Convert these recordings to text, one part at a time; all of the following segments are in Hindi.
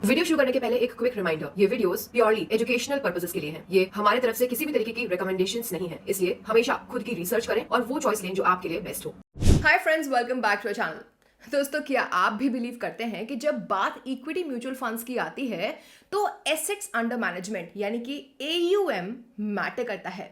वीडियो शुरू करने के पहले एक क्विक रिमाइंडर, ये वीडियोस प्योरली एजुकेशनल पर्पसेस के लिए हैं। ये हमारे तरफ से किसी भी तरीके की रिकमेंडेशंस नहीं है, इसलिए हमेशा खुद की रिसर्च करें और वो चॉइस लें जो आपके लिए बेस्ट हो। Hi friends, welcome back to channel. दोस्तों, क्या आप भी बिलीव करते हैं कि जब बात इक्विटी म्यूचुअल फंड्स की आती है तो एसेट्स अंडर मैनेजमेंट यानी कि AUM मैटर करता है?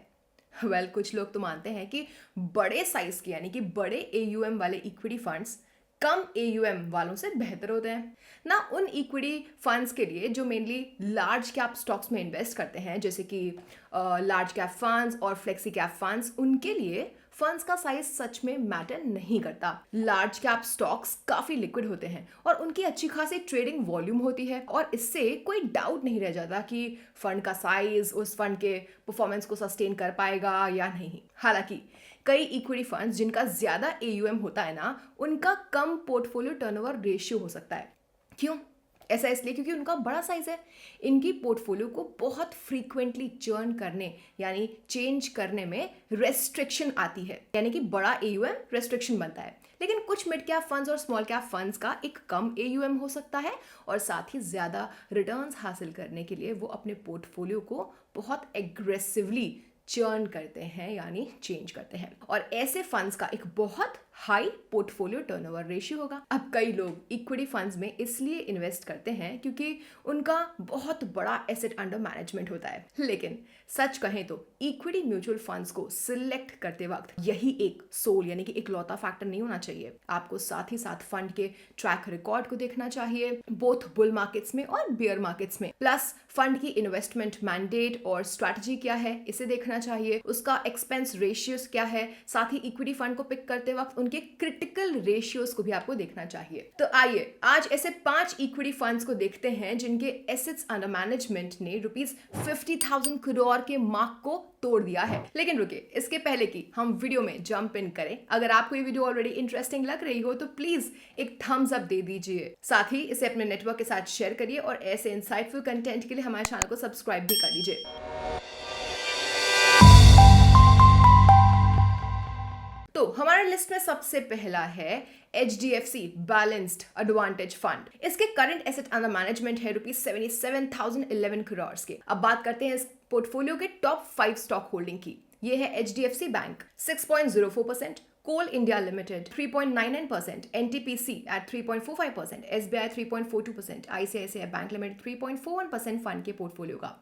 कुछ लोग तो मानते हैं कि बड़े साइज के यानी कि बड़े AUM वाले इक्विटी फंड्स कम AUM वालों से बेहतर होते हैं ना। उन इक्विटी फंड्स के लिए जो मेनली लार्ज कैप स्टॉक्स में इन्वेस्ट करते हैं, जैसे कि लार्ज कैप फंड्स और फ्लेक्सी कैप फंड्स, उनके लिए फंड्स का साइज सच में मैटर नहीं करता। लार्ज कैप स्टॉक्स काफी लिक्विड होते हैं और उनकी अच्छी खासी ट्रेडिंग वॉल्यूम होती है और इससे कोई डाउट नहीं रह जाता कि फंड का साइज उस फंड के परफॉर्मेंस को सस्टेन कर पाएगा या नहीं। हालांकि कई इक्विटी फंड्स जिनका ज्यादा AUM होता है ना, उनका कम पोर्टफोलियो टर्नओवर रेशियो हो सकता है। क्यों? ऐसा इसलिए क्योंकि उनका बड़ा साइज है। इनकी पोर्टफोलियो को बहुत फ्रीक्वेंटली चर्न करने यानी चेंज करने में रेस्ट्रिक्शन आती है, यानी कि बड़ा AUM रेस्ट्रिक्शन बनता है। लेकिन कुछ मिड कैप फंड्स और स्मॉल कैप फंड्स का एक कम AUM हो सकता है और साथ ही ज्यादा रिटर्न्स हासिल करने के लिए वो अपने पोर्टफोलियो को बहुत एग्रेसिवली चर्न करते हैं यानी चेंज करते हैं, और ऐसे फंड्स का एक बहुत हाई पोर्टफोलियो टर्नओवर रेशियो होगा। अब कई लोग इक्विटी फंड्स में इसलिए इन्वेस्ट करते हैं क्योंकि उनका बहुत बड़ा एसेट अंडर मैनेजमेंट होता है। लेकिन सच कहें तो इक्विटी म्यूचुअल फंड्स को सिलेक्ट करते वक्त यही एक सोल यानी कि इकलौता फैक्टर नहीं होना चाहिए। आपको साथ ही साथ फंड के ट्रैक रिकॉर्ड को देखना चाहिए, बोथ बुल मार्केट्स में और बियर मार्केट्स में। प्लस फंड की इन्वेस्टमेंट मैंडेट और स्ट्रैटेजी क्या है इसे देखना चाहिए, उसका एक्सपेंस रेशियोज क्या है, साथ ही इक्विटी फंड को पिक करते वक्त उनके क्रिटिकल रेशियोज को भी आपको देखना चाहिए। तो आइए आज ऐसे 5 इक्विटी फंड्स को देखते हैं जिनके एसेट्स अंडर मैनेजमेंट ने ₹50,000 करोड़ के मार्क को तोड़ दिया है। लेकिन रुकिए, इसके पहले कि हम वीडियो में जंप इन करें, अगर आपको ये वीडियो ऑलरेडी इंटरेस्टिंग लग रही हो तो प्लीज एक थम्स अप दे दीजिए। साथ ही इसे अपने नेटवर्क के साथ शेयर करिए और ऐसे इंसाइटफुल कंटेंट के लिए हमारे चैनल को सब्सक्राइब भी कर लीजिए। तो हमारे लिस्ट में सबसे पहला है HDFC बैलेंस्ड एडवांटेज फंड। इसके करंट एसेट अंडर मैनेजमेंट है ₹77,011 करोड़ के। अब बात करते हैं इस पोर्टफोलियो के टॉप 5 स्टॉक होल्डिंग की। ये है HDFC bank 6.04%, coal India limited 3.99%, NTPC at 3.45%, SBI 3.42%, ICICI bank limited 3.41% fund के पोर्टफोलियो का।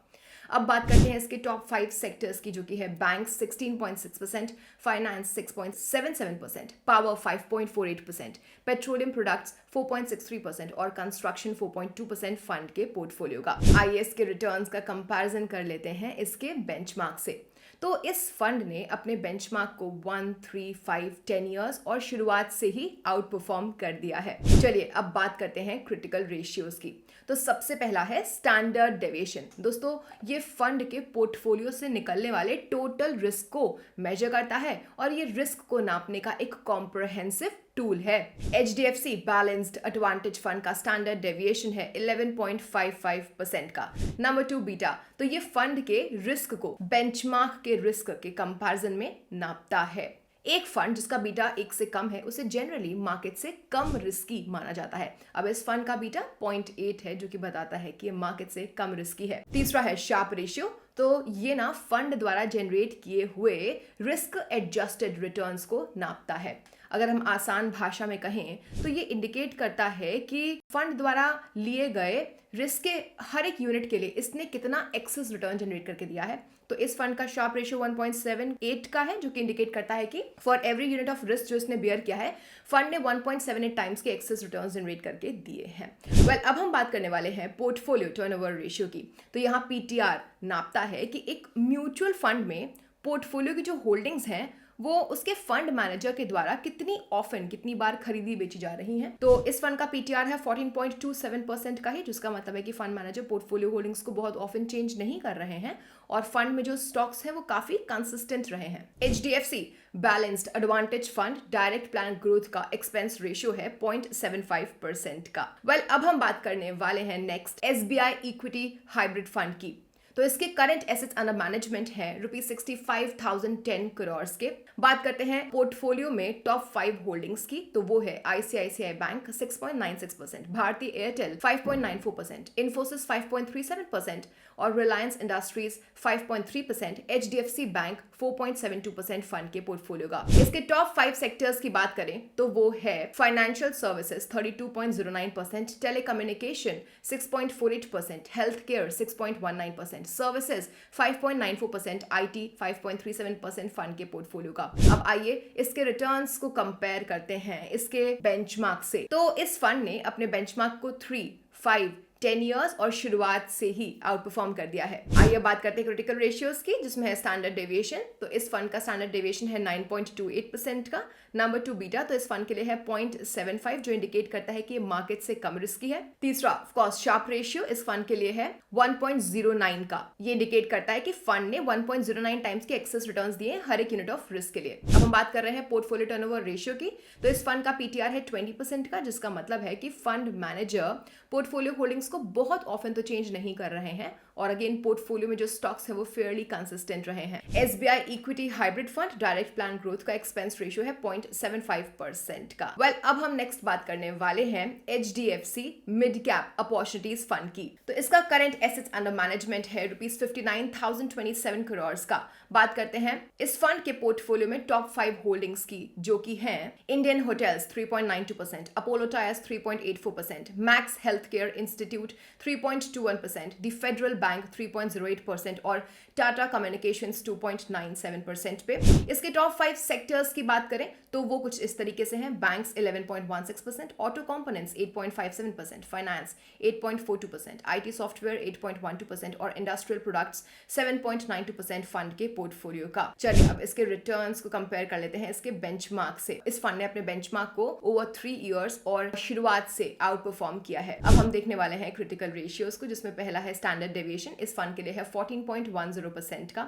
अब बात करते हैं इसके टॉप 5 सेक्टर्स की, जो कि है bank 16.6%, finance 6.77%, power 5.48%, petroleum products 4.63% और कंस्ट्रक्शन 4.2% फंड के पोर्टफोलियो का। आइए इसके रिटर्न्स का कंपैरिजन कर लेते हैं इसके बेंचमार्क से। तो इस फंड ने अपने बेंचमार्क को 1, 3, 5, 10 इयर्स और शुरुआत से ही आउट परफॉर्म कर दिया है। चलिए अब बात करते हैं क्रिटिकल रेशियोज की। तो सबसे पहला है स्टैंडर्ड डेविएशन। दोस्तों, ये फंड के पोर्टफोलियो से निकलने वाले टोटल रिस्क को मेजर करता है और ये रिस्क को नापने का एक कॉम्प्रहेंसिव टूल है। HDFC बैलेंस्ड एडवांटेज फंड का स्टैंडर्ड डेविएशन है 11.55% का। Number 2 beta. तो ये फंड के रिस्क को बेंचमार्क के रिस्क के कंपैरिजन में नापता है। एक फंड जिसका बीटा 1 से कम है उसे जनरली मार्केट से कम रिस्की माना जाता है। अब इस फंड का बीटा 0.8 है, जो कि बताता है कि ये मार्केट से कम रिस्की है। तीसरा है शार्प रेशियो। तो ये ना फंड द्वारा जनरेट किए हुए रिस्क एडजस्टेड रिटर्न्स को नापता है। अगर हम आसान भाषा में कहें तो ये इंडिकेट करता है कि फंड द्वारा लिए गए रिस्क के हर एक यूनिट के लिए इसने कितना एक्सेस रिटर्न जनरेट करके दिया है। तो इस फंड का शार्प रेशियो 1.78 का है, जो कि इंडिकेट करता है कि for every unit of risk जो इसने बियर किया है, फंड ने 1.78 टाइम्स के एक्सेस रिटर्न्स जनरेट करके दिए हैं। अब हम बात करने वाले हैं पोर्टफोलियो टर्नओवर रेशियो की। तो यहाँ PTR नापता है कि एक म्यूचुअल फंड में पोर्टफोलियो की जो होल्डिंग्स हैं वो उसके फंड मैनेजर के द्वारा कितनी बार खरीदी बेची जा रही हैं। तो इस फंड का PTR है 14.27% का ही, जिसका मतलब है कि फंड मैनेजर पोर्टफोलियो होल्डिंग्स को बहुत ऑफन चेंज नहीं कर रहे हैं और फंड में जो स्टॉक्स हैं वो काफी कंसिस्टेंट रहे हैं। HDFC balanced advantage fund direct plan growth का एक्सपेंस रेशियो है 0.75% का। अब हम बात करने वाले हैं next SBI equity hybrid fund की। तो इसके करंट एसेट्स अंडर मैनेजमेंट है रुपीज 65,010 करोड़ के। बात करते हैं पोर्टफोलियो में टॉप 5 होल्डिंग्स की, तो वो है आईसीआईसीआई बैंक 6.96%, भारतीय एयरटेल 5.94%, इन्फोसिस 5.37% और Reliance industries 5.3%, HDFC bank 4.72% fund के पोर्टफोलियो का। इसके टॉप 5 सेक्टर्स की बात करें तो वो है financial services 32.09%, telecommunication 6.48%, health care 6.19%, services 5.94%, IT 5.37% fund के पोर्टफोलियो का। अब आइए इसके रिटर्न्स को कंपेयर करते हैं इसके बेंचमार्क से। तो इस फंड ने अपने बेंचमार्क को 3, 5, 10 इयर्स और शुरुआत से ही आउट परफॉर्म कर दिया है। आइए बात करते हैं क्रिटिकल रेशियोज की, जिसमें है स्टैंडर्ड डेविएशन। तो इस फंड का स्टैंडर्ड डेविएशन है 9.28% का। नंबर 2 बीटा, तो इस फंड के लिए है 0.75, जो इंडिकेट करता है कि ये मार्केट से कम रिस्की है। तीसरा कॉस्ट शार्प रेशियो इस फंड के लिए है 1.09 का। ये इंडिकेट करता है कि फंड ने 1.09 टाइम्स के एक्सेस रिटर्न्स दिए हर एक यूनिट ऑफ रिस्क के लिए। अब हम बात कर रहे हैं पोर्टफोलियो टर्नओवर रेशियो की। तो इस फंड का पीटीआर है 20% का, जिसका मतलब है कि फंड मैनेजर पोर्टफोलियो होल्डिंग्स को बहुत ऑफन तो चेंज नहीं कर रहे हैं, और अगेन पोर्टफोलियो में जो स्टॉक्स है वो फेयरली कंसिस्टेंट रहे हैं। SBI equity hybrid fund direct plan growth का एक्सपेंस रेशियो है 0.75% का। अब हम नेक्स्ट बात करने वाले हैं HDFC mid cap opportunities fund की। तो इसका करंट एसेट्स अंडर मैनेजमेंट है रुपीज 59,027 करोड़ का। बात करते हैं इस फंड के पोर्टफोलियो में टॉप 5 होल्डिंग्स की, जो कि हैं Indian hotels 3.92%, Apollo tyres 3.84%, max health care institute 3.21%, the federal bank 3.08% और टाटा कम्युनिकेशंस 2.97% पे। इसके टॉप 5 सेक्टर्स की बात करें तो वो कुछ इस तरीके से हैं। Banks 11.16%, auto components 8.57%, finance 8.42%, IT software 8.12% और इंडस्ट्रियल प्रोडक्ट्स 7.92% फंड के पोर्टफोलियो का। चलिए अब इसके रिटर्न्स को कंपेयर कर लेते हैं इसके बेंचमार्क से। इस फंड ने अपने बेंचमार्क को ओवर 3 इयर्स और शुरुआत से आउट परफॉर्म किया है। अब हम देखने वाले हैं क्रिटिकल रेशियोज को, जिसमें पहला है स्टैंडर्ड डेविएशन। इस फंड के लिए है 14.10% का।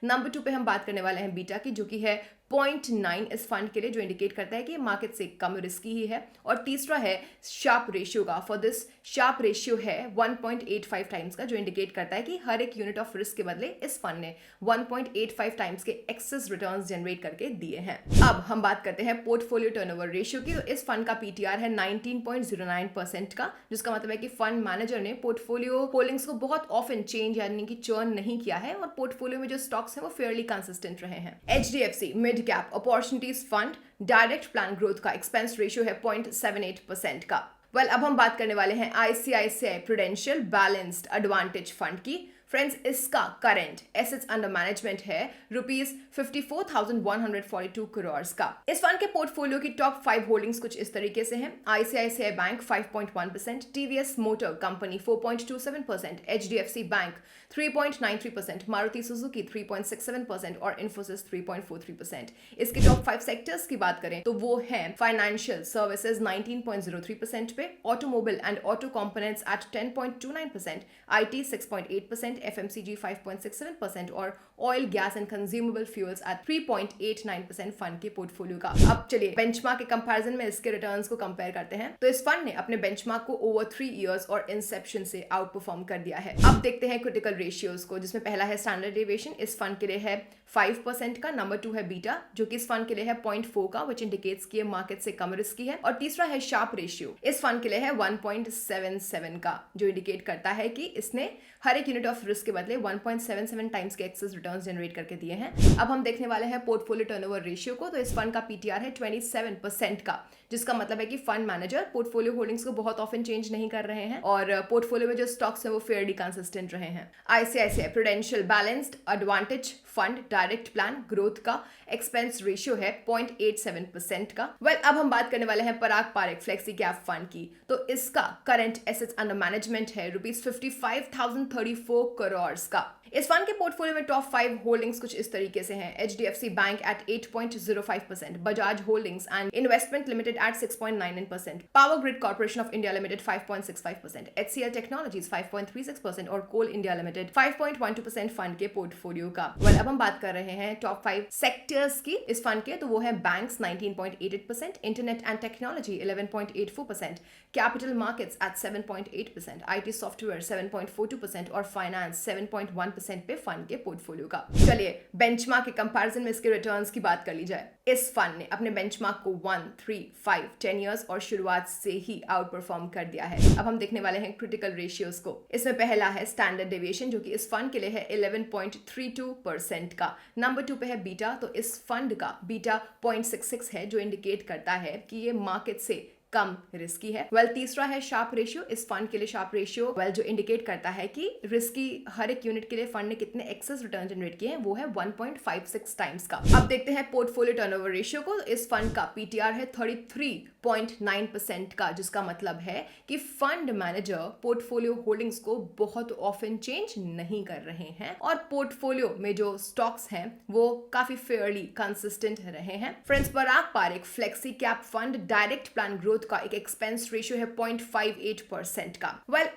नंबर 2 पे हम बात करने वाले हैं बीटा की, जो कि है 0.9 इस फंड के लिए, जो इंडिकेट करता है कि मार्केट से कम रिस्की ही है। और तीसरा है शार्प रेशियो का। फॉर दिस शार्प रेशियो है 1.85 टाइम्स का, जो इंडिकेट करता है कि हर एक यूनिट ऑफ रिस्क के बदले इस फंड ने 1.85 टाइम्स के एक्सेस रिटर्न्स जनरेट करके दिए हैं। अब हम बात करते हैं पोर्टफोलियो टर्नओवर रेशियो की। तो इस फंड का पीटीआर है 19.09% का, जिसका मतलब है कि फंड मैनेजर ने पोर्टफोलियो होल्डिंग्स को बहुत ऑफन चेंज यानी कि चर्न नहीं किया है, और पोर्टफोलियो में जो स्टॉक्स हैं वो फेयरली कंसिस्टेंट रहे हैं। HDFC mid cap opportunities fund direct plan growth का एक्सपेंस रेशियो है 0.78% का। अब हम बात करने वाले हैं ICICI prudential balanced advantage fund की। फ्रेंड्स, इसका करंट एसेट्स अंडर मैनेजमेंट है रुपीज 54,142 करोड़ का। इस फंड के पोर्टफोलियो की टॉप 5 होल्डिंग्स कुछ इस तरीके से हैं। ICICI bank 5.1%, TVS motor company 4.27%, HDFC bank 3.93%, Maruti Suzuki 3.67% और इन्फोसिस 3.43%। इसके टॉप 5 सेक्टर्स की बात करें तो वो हैं फाइनेंशियल सर्विसेज 19.03% पे, automobile and auto components at 10.29%, IT 6.8%, FMCG 5.67% और oil gas and consumable fuels at 3.89% fund के पोर्टफोलियो का। अब चलिए बेंचमार्क के कंपैरिजन में इसके रिटर्न्स को कंपेयर करते हैं। तो इस फंड ने अपने बेंचमार्क को ओवर 3 इयर्स और इंसेप्शन से आउट परफॉर्म कर दिया है। अब देखते हैं क्रिटिकल रेशियोज को, जिसमें पहला है स्टैंडर्ड डेविएशन। इस फंड के लिए है 5% का। नंबर 2 है बीटा, जो कि इस फंड के लिए है 0.4 का, विच इंडिकेट्स कि ये मार्केट से कम रिस्की है। और तीसरा है शार्प रेशियो, इस फंड के लिए है 1.77 का, जो इंडिकेट करता है कि इसने हर एक यूनिट ऑफ रिस्क के बदले 1.77 टाइम्स के एक्सेस रिटर्न्स जनरेट करके दिए हैं। अब हम देखने वाले हैं पोर्टफोलियो टर्नओवर रेशियो को। तो इस फंड का पीटीआर है 27% का, जिसका मतलब है कि फंड मैनेजर पोर्टफोलियो होल्डिंग्स को बहुत ऑफन चेंज नहीं कर रहे हैं, और पोर्टफोलियो में जो स्टॉक्स हैं वो फेयरली कंसिस्टेंट रहे हैं। ICICI prudential balanced advantage fund direct plan growth का एक्सपेंस रेशियो है 0.87% का। अब हम बात करने वाले हैं पराग पारेख फ्लेक्सी कैप फंड की। तो इसका करंट एसेट्स अंडर मैनेजमेंट है रुपीज 55,034 करोड़ का। इस फंड के पोर्टफोलियो में टॉप 5 होल्डिंग्स कुछ इस तरीके से हैं। HDFC bank at 8.05%, Bajaj holdings and investment limited at 6.99%, power grid corporation of India limited 5.65%, HCL technologies 5.36% और कोल इंडिया लिमिटेड 5.12% फंड के पोर्टफोलियो का। अब हम बात कर रहे हैं टॉप 5 सेक्टर्स की इस फंड के, तो वो है banks 19.88%, internet and technology 11.84%, capital markets at 7.8%, IT software 7.42% और फाइनेंस 7.1% पे फंड के पोर्टफोलियो का। चलिए बेंचमार्क के कंपैरिजन में इसके रिटर्न्स की बात कर ली जाए। इस फंड ने अपने बेंचमार्क को 1, 3, 5, 10 इयर्स और शुरुआत से ही आउट परफॉर्म कर दिया है। अब हम देखने वाले हैं क्रिटिकल रेशियोज को। इसमें पहला है स्टैंडर्ड डेविएशन जो कि इस फंड के लिए है 11.32% का। नंबर 2 पे है बीटा, तो इस फंड का बीटा 0.66 है जो इंडिकेट करता है कि ये मार्केट से कम रिस्की है। तीसरा है शार्प रेशियो। इस फंड के लिए शार्प रेशियो जो इंडिकेट करता है कि रिस्की हर एक यूनिट के लिए फंड ने कितने एक्सेस रिटर्न जनरेट किए हैं, वो है 1.56 टाइम्स का। अब देखते हैं पोर्टफोलियो टर्नओवर रेशियो को। इस फंड का पीटीआर है 33.9% का, जिसका मतलब है कि फंड मैनेजर पोर्टफोलियो होल्डिंग्स को बहुत ऑफन चेंज नहीं कर रहे हैं और पोर्टफोलियो में जो स्टॉक्स हैं वो काफी फेयरली कंसिस्टेंट रहे हैं। Friends, Parag Parekh flexi cap fund direct plan growth का एक एक्सपेंस रेशियो है 0.58% का।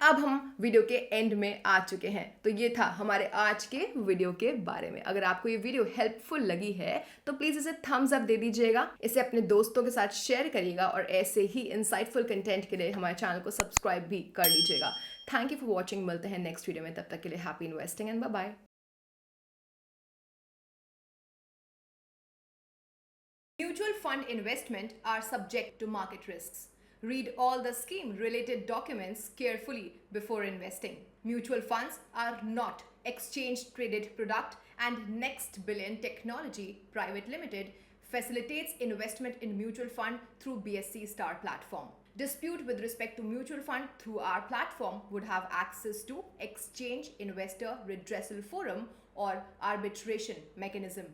अब हम वीडियो के एंड में आ चुके हैं, तो ये था हमारे आज के वीडियो के बारे में। अगर आपको ये वीडियो हेल्पफुल लगी है तो प्लीज इसे थम्स अप दे दीजिएगा, इसे अपने दोस्तों के साथ शेयर करिएगा और ऐसे ही इंसाइटफुल कंटेंट के लिए हमारे चैनल को सब्सक्राइब भी कर लीजिएगा। Thank you for watching. मिलते हैं नेक्स्ट वीडियो में, तब तक के लिए happy investing and bye bye. Mutual fund investment are subject to market risks. Read all the scheme-related documents carefully before investing. Mutual funds are not exchange-traded product, and Next Billion Technology Private Limited facilitates investment in mutual fund through BSE Star platform. Dispute with respect to mutual fund through our platform would have access to exchange investor redressal forum or arbitration mechanism.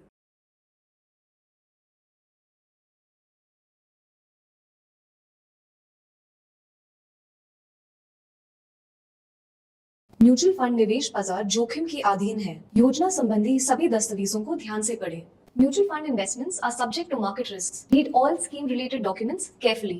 Mutual fund निवेश बाजार जोखिम के अधीन है। योजना संबंधी सभी दस्तावेजों को ध्यान से पढ़ें। Mutual fund investments are subject to market risks. Read all scheme related documents carefully.